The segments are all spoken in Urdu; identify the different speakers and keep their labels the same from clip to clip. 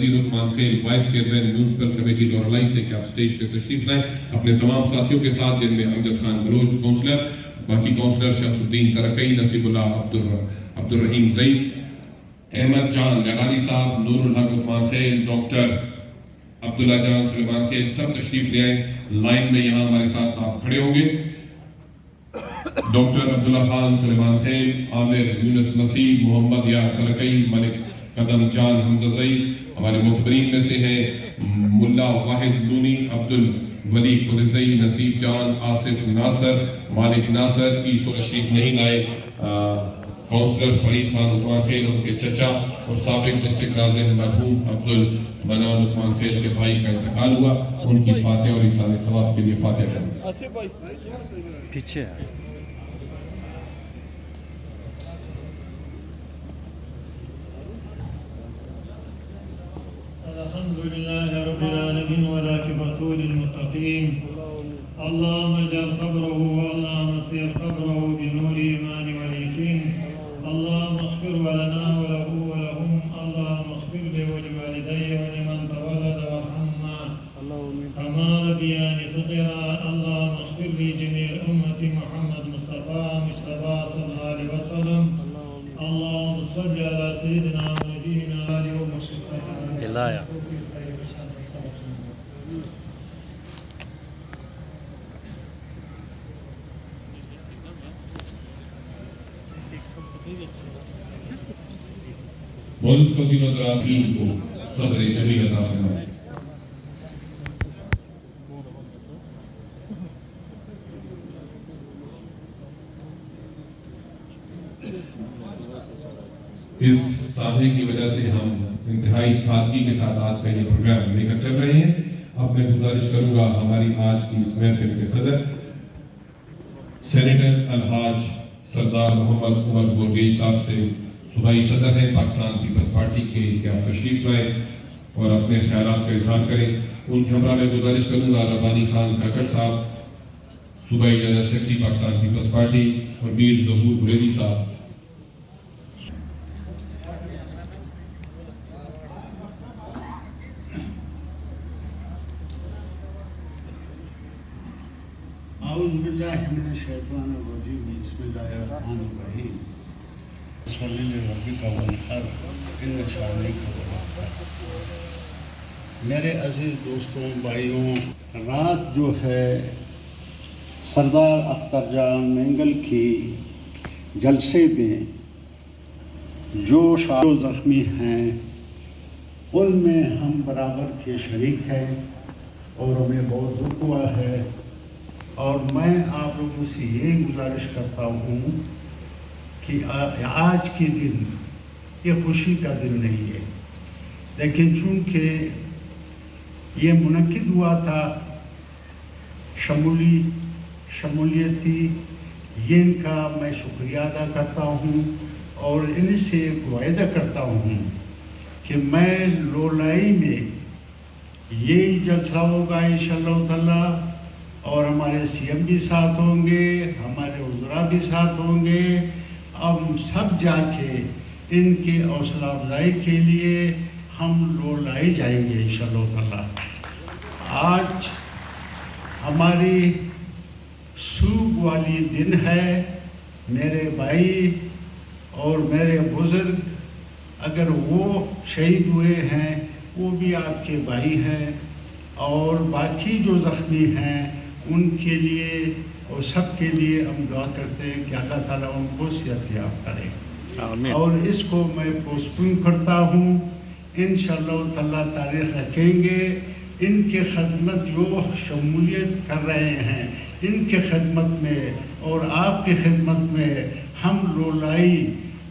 Speaker 1: وزیر Usman Khel vice chairman municipal committee Loralai سے کہ آپ سٹیج پہ تشریف لائیں اپنے تمام ساتھیوں کے ساتھ، جن میں امجد خان بلوچ کونسلر، باقی کونسلر شمس الدین ترکئی، نصیب اللہ عبدالرحیم زید، احمد جان لغاری صاحب، نور الحق عثمان خیل، ڈاکٹر عبداللہ جان سلیمان خیل، سب تشریف لے آئیں۔ لائن میں یہاں ہمارے ساتھ آپ کھڑے ہوں گے۔ ڈاکٹر عبداللہ خان سلیمان خیل، عامر یونس مسیح، محمد یار ترکئی، ملک قدم جان حمزہ زئی ہمارے مخبرین میں سے ہیں، ملا واحد لونی، عبدالولی قدسئی، نصیب جان، آصف ناصر، مالک ناصر، عیسو تشریف نہیں لائے۔ کونسلر فرید خان عثمان خیل، ان کے چچا اور سابق ڈسٹرکٹ ناظم مرحوم عبدالمنان عثمان خیل کے بھائی کا انتقال ہوا، ان کی فاتحہ اور ایصال ثواب کے لیے فاتحہ کریں۔
Speaker 2: پیچھے
Speaker 3: الحمدللہ رب العالمین والعاقبۃ للمتقین، اللهم اجعل قبره اللهم سير قبره بنور ایمان والیقین، اللهم اغفر لنا وله ولهم، اللهم اغفر لي ولوالدي ولمن تولد وارحمنا كما ربياني صغيرا، اللهم اغفر لي جميع امة محمد مصطفى مجتبى صلى الله عليه وسلم، اللهم صل على سيدنا ونبينا ومشرفنا
Speaker 1: معزز خواتین و حضرات، کو صبر جمیل عطا فرمائے۔ اس سادگی کی وجہ سے ہم انتہائی سادگی کے ساتھ آج کا یہ پروگرام لے کر چل رہے ہیں۔ اب میں گزارش کروں گا ہماری آج کی اس محفل کے صدر سینیٹر الحاج سردار محمد عمر گورگئی صاحب سے، صوبائی صدر ہیں پاکستان پیپلز پارٹی کے، کہ آپ تشریف لائیں اور اپنے خیالات کا اظہار کریں۔ ان کے ہمراہ میں گزارش کروں گا ربانی خان کھکڑ صاحب، صوبائی جنرل سیکرٹری پاکستان پیپلز پارٹی، اور میر ظہور بریلی صاحب۔
Speaker 4: اعوذ باللہ من الشیطان الرجیم، بسم اللہ الرحمن الرحیم، صلی لربک وانحر ان شانک هو الابتر۔ میرے عزیز دوستوں، بھائیوں، رات جو ہے سردار اختر جان مینگل کی جلسے میں جو زخمی ہیں ان میں ہم برابر کے شریک ہیں اور ہمیں بہت دکھ ہوا ہے، اور میں آپ لوگوں سے یہ گزارش کرتا ہوں کہ آج کے دن یہ خوشی کا دن نہیں ہے، لیکن چونکہ یہ منعقد ہوا تھا شمولیتی، ان کا میں شکریہ ادا کرتا ہوں اور ان سے وعدہ کرتا ہوں کہ میں لولائی میں یہی جلسہ ہوگا انشاءاللہ تعالیٰ، اور ہمارے سی ایم بھی ساتھ ہوں گے، ہمارے وزراء بھی ساتھ ہوں گے، ہم سب جا کے ان کی حوصلہ افزائی کے لیے ہم لولائی جائیں گے انشاءاللہ تعالیٰ۔ آج ہماری سوگ والی دن ہے، میرے بھائی اور میرے بزرگ اگر وہ شہید ہوئے ہیں وہ بھی آپ کے بھائی ہیں، اور باقی جو زخمی ہیں ان کے لیے اور سب کے لیے ہم دعا کرتے ہیں کہ اللہ تعالیٰ ان کو صحت یاب کرے، اور اس کو میں پوسٹ پون کرتا ہوں، انشاءاللہ تعالیٰ تاریخ رکھیں گے۔ ان کے خدمت جو شمولیت کر رہے ہیں، ان کے خدمت میں اور آپ کی خدمت میں ہم لولائی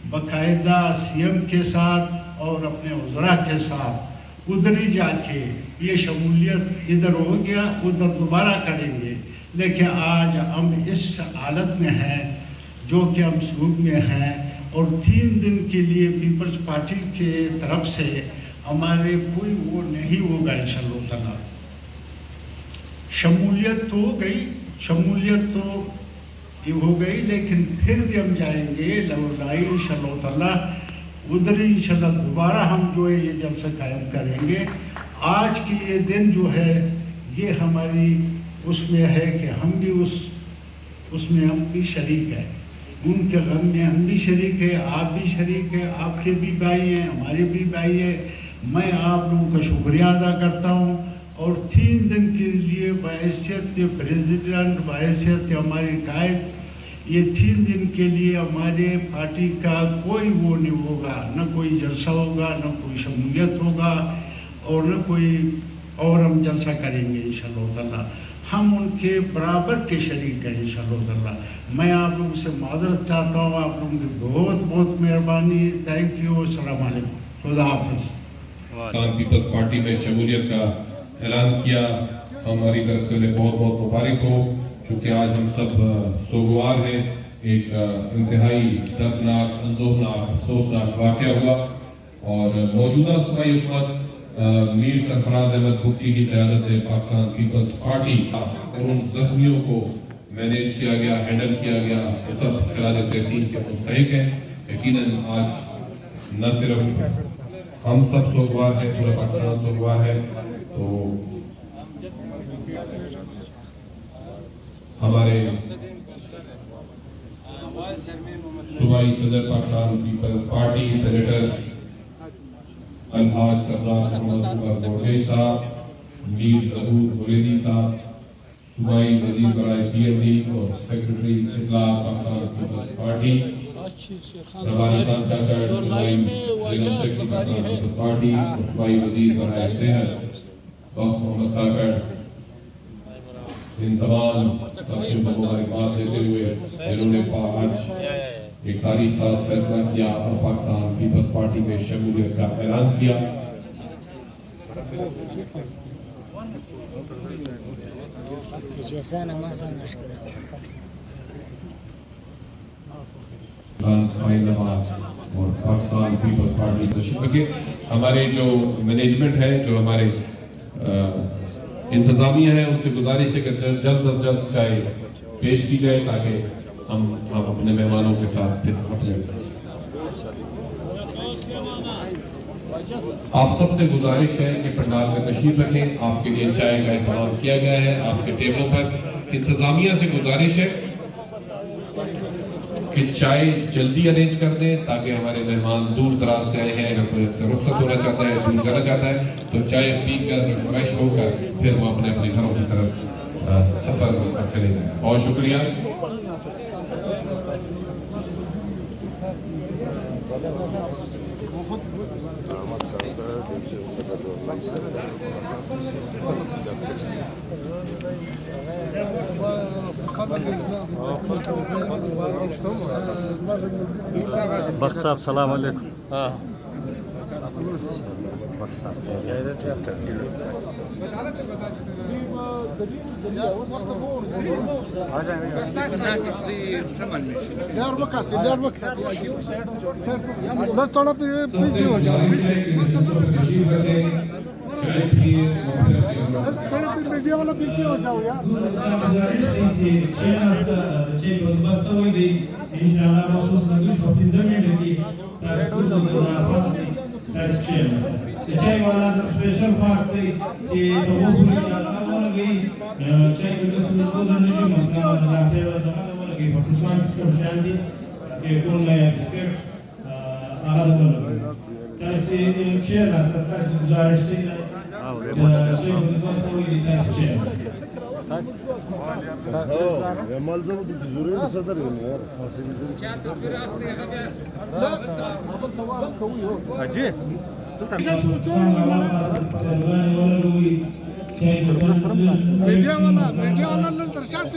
Speaker 4: باقاعدہ سی ایم کے ساتھ اور اپنے وزراء کے ساتھ ادھر ہی جا کے یہ شمولیت ادھر ہو گیا ادھر دوبارہ کریں گے، لیکن آج ہم اس حالت میں ہیں جو کہ ہم سوگ میں ہیں، اور 3 دن کے لیے پیپلز پارٹی کے طرف سے ہمارے کوئی وہ نہیں ہوگا انشاءاللہ تعالیٰ۔ شمولیت تو یہ ہو گئی، لیکن پھر بھی ہم جائیں گے لولائی انشاءاللہ تعالیٰ ادھر انشاءاللہ دوبارہ ہم جو ہے یہ جلسہ قائم کریں گے۔ آج کی یہ دن جو ہے یہ ہماری اس میں ہے کہ ہم بھی اس میں ہم بھی شریک ہیں، ان کے غم میں ہم بھی شریک ہیں، آپ بھی شریک ہیں، آپ کے بھی بھائی ہیں، ہمارے بھی بھائی ہیں۔ میں آپ لوگوں کا شکریہ ادا کرتا ہوں، اور 3 دن کے لیے بحیثیت پریزیڈنٹ، بحیثیت ہماری قائد، یہ 3 دن کے لیے ہمارے پارٹی کا کوئی وہ نہیں ہوگا، نہ کوئی جلسہ ہوگا، نہ کوئی شمولیت ہوگا، اور نہ کوئی اور ہم جلسہ کریں گے انشاءاللہ تعالیٰ۔ ہم ان کے برابر کے شریک ہیں انشاءاللہ تعالیٰ۔ میں آپ لوگوں سے معذرت چاہتا ہوں، آپ لوگوں کی بہت بہت مہربانی، تھینک یو، السلام علیکم، خدا حافظ۔
Speaker 1: پاکستان پیپلز پارٹی میں شمولیت کا اعلان کیا، ہماری طرف سے انہیں بہت بہت مبارک ہو، چونکہ آج ہم سب سوگوار ہیں۔ ایک انتہائی دردناک، اندوہناک، افسوسناک واقعہ ہوا، اور موجودہ صوبائی حکومت میر سرفراز احمد بھٹی کی قیادت پاکستان پیپلز پارٹی اور ان زخمیوں کو مینیج کیا گیا، ہینڈل کیا گیا، وہ سب خراج تحسین کے مستحق ہیں۔ یقیناً آج نہ صرف ہم سب سوگوار ہیں، پورا پاکستان سوگوار ہے، تو ہمارے صوبائی صدر پاکستان پیپلز پارٹی سینیٹر الحاج سردار محمد عمر بوٹے صاحب، میر ظہور بریدی صاحب، صوبائی وزیر برائے پی ایم ڈی اور سیکرٹری اطلاع پاکستان پیپلز پارٹی، ربانی خان کاکڑ، صوبائی بیگم سیکرٹری پاکستان پیپلز پارٹی، صوبائی وزیر برائے صحت وقت محمد کاکڑ، ان تمام ساتھیوں کو مبارکباد دیتے ہوئے جنہوں نے آج ایک تاریخ ساز فیصلہ کیا اور پاکستان پیپلز پارٹی میں شمولیت کا اعلان کیا۔ اور پاکستان پیپلز پارٹی تشریف رکھے۔ ہمارے جو مینجمنٹ ہے، جو ہمارے انتظامیہ ہیں، ان سے گزارش ہے کہ جلد از جلد چائے پیش کی جائے تاکہ ہم اپنے مہمانوں کے ساتھ پھر اپنے آپ سب سے گزارش ہے کہ پنڈال میں تشریف رکھیں، آپ کے لیے چائے کا اہتمام کیا گیا ہے آپ کے ٹیبلوں پر۔ انتظامیہ سے گزارش ہے کہ چائے جلدی ارینج کر دیں تاکہ ہمارے مہمان دور دراز سے آئے ہیں، اگر کوئی سے رخصت ہونا چاہتا ہے، دور جانا چاہتا ہے تو چائے پی کر ریفریش ہو کر پھر وہ اپنے اپنے گھروں کی طرف سفر چلے جائیں۔ بہت شکریہ۔
Speaker 2: بخش صاحب سلام علیکم۔
Speaker 5: تھوڑا پیچھے ہو جاؤ، میڈیا والا پیچھے ہو جاؤ یار۔ میڈیا والا درشاد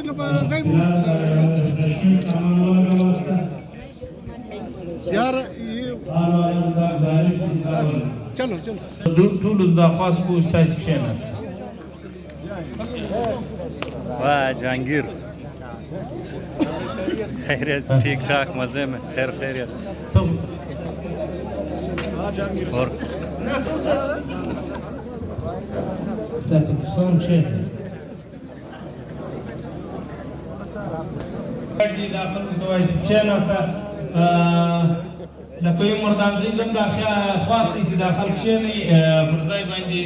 Speaker 5: یار چلو
Speaker 3: ټول د خاص کو تاسو کښیناست.
Speaker 2: واہ جہانگیر، خیریت؟ ٹھیک ٹھاک، مزے میں؟ خیر خیریت؟ اور
Speaker 6: لکه یو مردانځي زم دا خواستې چې دا خلک کښېنئ پر ځای باندې